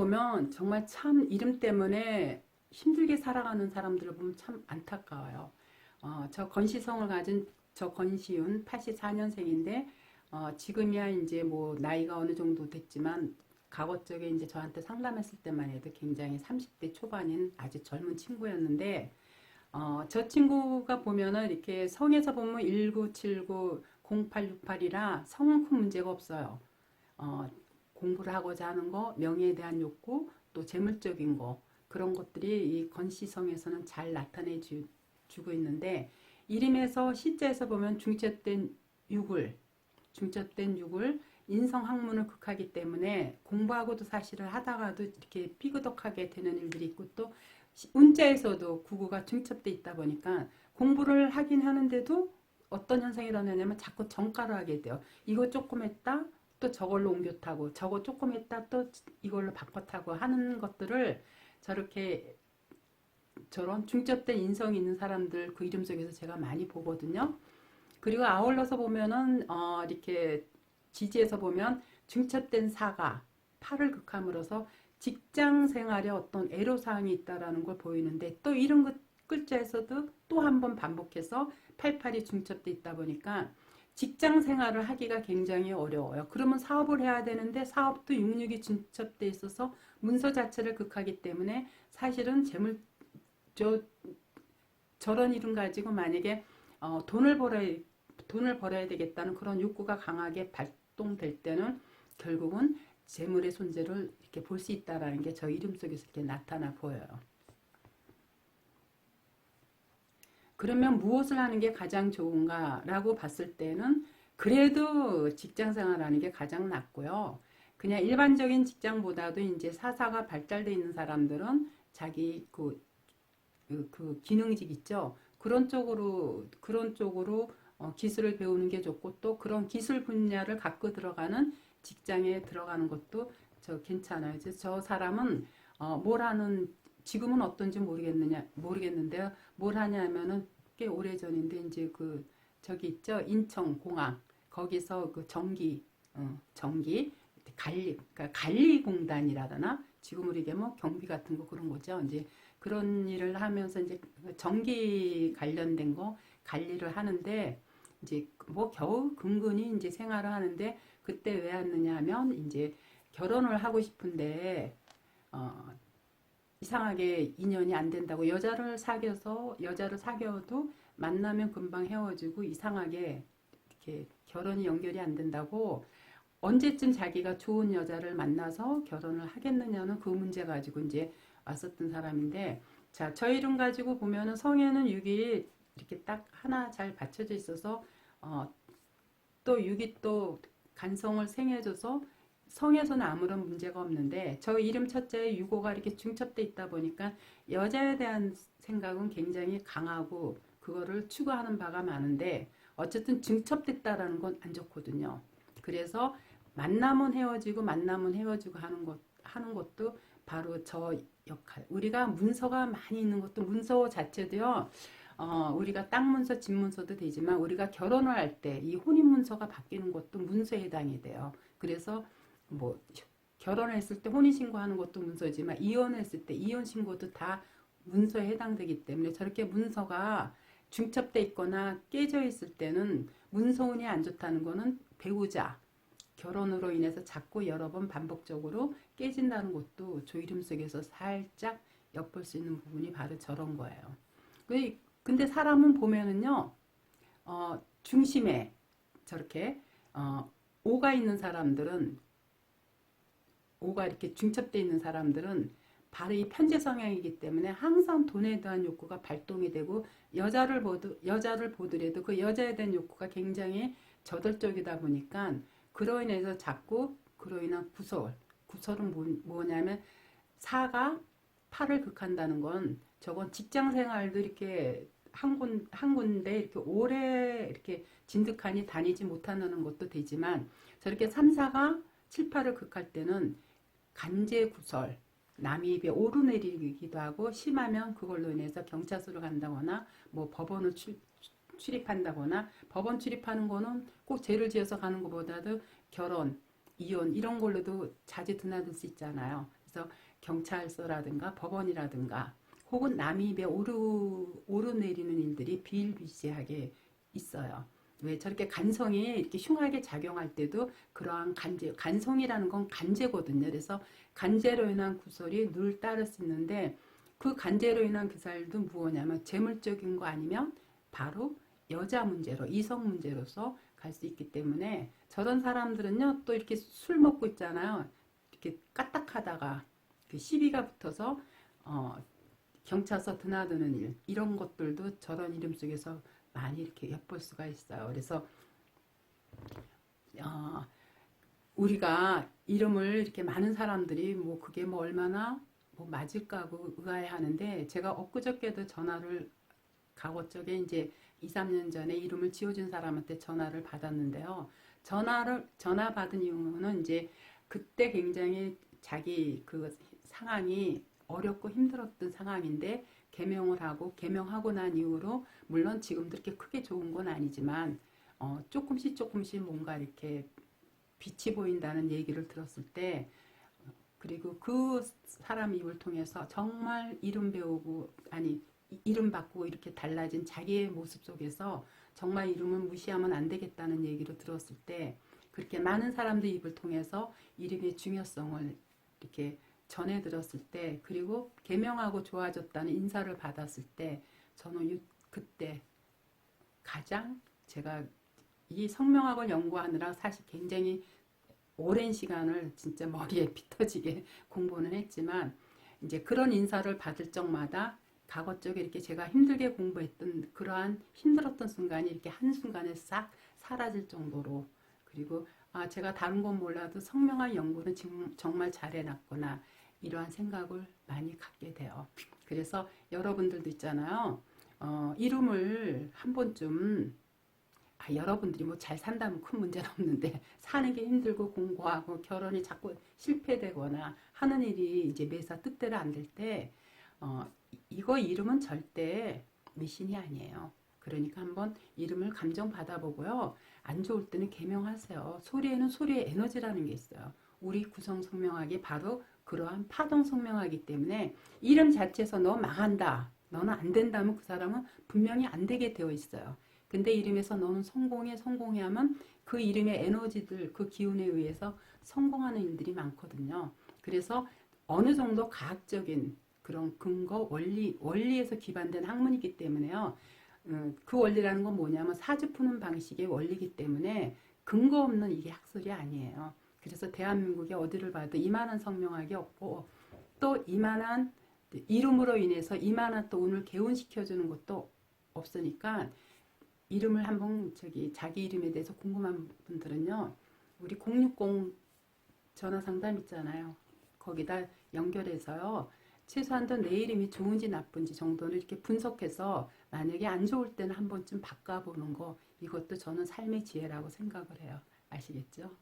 보면 정말 참 이름 때문에 힘들게 살아가는 사람들을 보면 참 안타까워요. 저 건시성을 가진 저 건시윤 84년생인데 지금이야 이제 뭐 나이가 어느 정도 됐지만 과거적에 이제 저한테 상담했을 때만 해도 굉장히 30대 초반인 아주 젊은 친구였는데 저 친구가 보면은 이렇게 성에서 보면 1979, 0868이라 성은 큰 문제가 없어요. 어, 공부를 하고자 하는 거, 명예에 대한 욕구, 또 재물적인 거 그런 것들이 이 건시성에서는 잘 나타내 주고 있는데 이름에서 시자에서 보면 중첩된 육을 중첩된 육을 인성 학문을 극하기 때문에 공부하고도 사실을 하다가도 이렇게 삐그덕하게 되는 일들이 있고 또 운자에서도 구구가 중첩돼 있다 보니까 공부를 하긴 하는데도 어떤 현상이 일어나냐면 자꾸 정가를 하게 돼요. 이거 조금 했다 또 저걸로 옮겨 타고 저거 조금 했다 또 이걸로 바꿔 타고 하는 것들을 저렇게 저런 중첩된 인성이 있는 사람들 그 이름 속에서 제가 많이 보거든요. 그리고 아울러서 보면은 이렇게 지지에서 보면 중첩된 사가 팔을 극함으로써 직장 생활에 어떤 애로사항이 있다라는 걸 보이는데 또 이런 글자에서도 또 한 번 반복해서 88이 중첩돼 있다 보니까 직장 생활을 하기가 굉장히 어려워요. 그러면 사업을 해야 되는데 사업도 66이 중첩돼 있어서 문서 자체를 극하기 때문에 사실은 저런 이름 가지고 만약에 돈을 벌어야 되겠다는 그런 욕구가 강하게 발동될 때는 결국은 재물의 존재를 이렇게 볼 수 있다라는 게 저 이름 속에서 이렇게 나타나 보여요. 그러면 무엇을 하는 게 가장 좋은가라고 봤을 때는 그래도 직장 생활하는 게 가장 낫고요. 그냥 일반적인 직장보다도 이제 사사가 발달되어 있는 사람들은 자기 그 기능직 있죠. 그런 쪽으로 기술을 배우는 게 좋고 또 그런 기술 분야를 갖고 들어가는 직장에 들어가는 것도 저 괜찮아요. 그래서 저 사람은 뭘 하는 지금은 어떤지 모르겠는데요. 뭘 하냐면은 꽤 오래 전인데 이제 그 저기 있죠. 인천공항 거기서 그 전기 그러니까 관리공단이라나 지금 우리 뭐 경비 같은 거 그런 거죠. 이제 그런 일을 하면서 이제 전기 관련된 거 관리를 하는데 이제 뭐 겨우 근근히 이제 생활을 하는데 그때 왜 왔느냐 하면 이제 결혼을 하고 싶은데 어, 이상하게 인연이 안 된다고 여자를 사귀어도 만나면 금방 헤어지고 이상하게 이렇게 결혼이 연결이 안 된다고 언제쯤 자기가 좋은 여자를 만나서 결혼을 하겠느냐는 그 문제 가지고 이제 왔었던 사람인데 자, 저 이름 가지고 보면은 성에는 6이 이렇게 딱 하나 잘 받쳐져 있어서 또 6이 또 간성을 생해줘서 성에서는 아무런 문제가 없는데 저 이름 첫자에 6호가 이렇게 중첩돼 있다 보니까 여자에 대한 생각은 굉장히 강하고 그거를 추구하는 바가 많은데 어쨌든 중첩됐다라는 건 안 좋거든요. 그래서 만나면 헤어지고 하는 것도 바로 저 역할. 우리가 문서가 많이 있는 것도 문서 자체도요. 우리가 땅 문서, 집 문서도 되지만 우리가 결혼을 할 때 이 혼인 문서가 바뀌는 것도 문서에 해당이 돼요. 그래서 뭐 결혼을 했을 때 혼인 신고하는 것도 문서지만 이혼을 했을 때 이혼 신고도 다 문서에 해당되기 때문에 저렇게 문서가 중첩돼 있거나 깨져 있을 때는 문서운이 안 좋다는 거는 배우자 결혼으로 인해서 자꾸 여러 번 반복적으로 깨진다는 것도 조 이름 속에서 살짝 엿볼 수 있는 부분이 바로 저런 거예요. 근데 사람은 보면은요, 중심에 저렇게 오가 있는 사람들은 오가 이렇게 중첩되어 있는 사람들은 바로 이 편재 성향이기 때문에 항상 돈에 대한 욕구가 발동이 되고 여자를 보더라도 그 여자에 대한 욕구가 굉장히 저돌적이다 보니까 그로 인해서 자꾸 그로 인한 구설은 뭐냐면 사가 팔을 극한다는 건 저건 직장 생활도 이렇게 한 군데 이렇게 오래 이렇게 진득하니 다니지 못한다는 것도 되지만 저렇게 3, 4가 7, 8을 극할 때는 간제 구설, 남의 입에 오르내리기도 하고 심하면 그걸로 인해서 경찰서를 간다거나 뭐 법원을 출입한다거나 법원 출입하는 거는 꼭 죄를 지어서 가는 것보다도 결혼, 이혼 이런 걸로도 자주 드나들 수 있잖아요. 그래서 경찰서라든가 법원이라든가 혹은 남의 입에 오르내리는 일들이 비일비재하게 있어요. 왜 저렇게 간성이 이렇게 흉하게 작용할 때도 그러한 간성이라는 건 간제거든요. 그래서 간제로 인한 구설이 늘 따를 수 있는데 그 간제로 인한 구설도 무엇냐면 재물적인 거 아니면 바로 여자 문제로 이성 문제로서 갈 수 있기 때문에 저런 사람들은요 또 이렇게 술 먹고 있잖아요. 이렇게 까딱하다가 그 시비가 붙어서 경찰서 드나드는 일 이런 것들도 저런 이름 속에서 많이 이렇게 엿볼 수가 있어요. 그래서 우리가 이름을 이렇게 많은 사람들이 뭐 그게 뭐 얼마나 뭐 맞을까 하고 의아해하는데 제가 엊그저께도 전화를 가급적에 이제 2, 3년 전에 이름을 지어준 사람한테 전화를 받았는데요. 전화 받은 이유는 이제 그때 굉장히 자기 그 상황이 어렵고 힘들었던 상황인데 개명하고 난 이후로 물론 지금도 이렇게 크게 좋은 건 아니지만 조금씩 뭔가 이렇게 빛이 보인다는 얘기를 들었을 때 그리고 그 사람 입을 통해서 정말 이름 배우고 아니 이름 바꾸고 이렇게 달라진 자기의 모습 속에서 정말 이름은 무시하면 안 되겠다는 얘기를 들었을 때 그렇게 많은 사람들 입을 통해서 이름의 중요성을 이렇게 전해 들었을 때 그리고 개명하고 좋아졌다는 인사를 받았을 때 저는 그때 가장 제가 이 성명학을 연구하느라 사실 굉장히 오랜 시간을 진짜 머리에 피 터지게 공부는 했지만 이제 그런 인사를 받을 적마다 과거쪽에 이렇게 제가 힘들게 공부했던 그러한 힘들었던 순간이 이렇게 한순간에 싹 사라질 정도로 그리고 제가 다른 건 몰라도 성명학 연구는 지금 정말 잘해놨구나 이러한 생각을 많이 갖게 돼요. 그래서 여러분들도 있잖아요. 이름을 한 번쯤 여러분들이 뭐 잘 산다면 큰 문제는 없는데 사는 게 힘들고 공부하고 결혼이 자꾸 실패되거나 하는 일이 이제 매사 뜻대로 안 될 때 이거 이름은 절대 미신이 아니에요. 그러니까 한번 이름을 감정 받아보고요. 안 좋을 때는 개명하세요. 소리에는 소리의 에너지라는 게 있어요. 우리 구성 성명학이 바로 그러한 파동 성명학이기 때문에 이름 자체에서 너 망한다. 너는 안 된다면 그 사람은 분명히 안 되게 되어 있어요. 근데 이름에서 너는 성공해 하면 그 이름의 에너지들, 그 기운에 의해서 성공하는 일들이 많거든요. 그래서 어느 정도 과학적인 그런 근거, 원리에서 기반된 학문이기 때문에요. 그 원리라는 건 뭐냐면 사주 푸는 방식의 원리이기 때문에 근거 없는 이게 학설이 아니에요. 그래서 대한민국에 어디를 봐도 이만한 성명학이 없고 또 이만한 이름으로 인해서 이만한 또 운을 개운시켜주는 것도 없으니까 이름을 한번 자기 이름에 대해서 궁금한 분들은요. 우리 060 전화 상담 있잖아요. 거기다 연결해서요. 최소한도 내 이름이 좋은지 나쁜지 정도는 이렇게 분석해서 만약에 안 좋을 때는 한 번쯤 바꿔보는 거 이것도 저는 삶의 지혜라고 생각을 해요. 아시겠죠?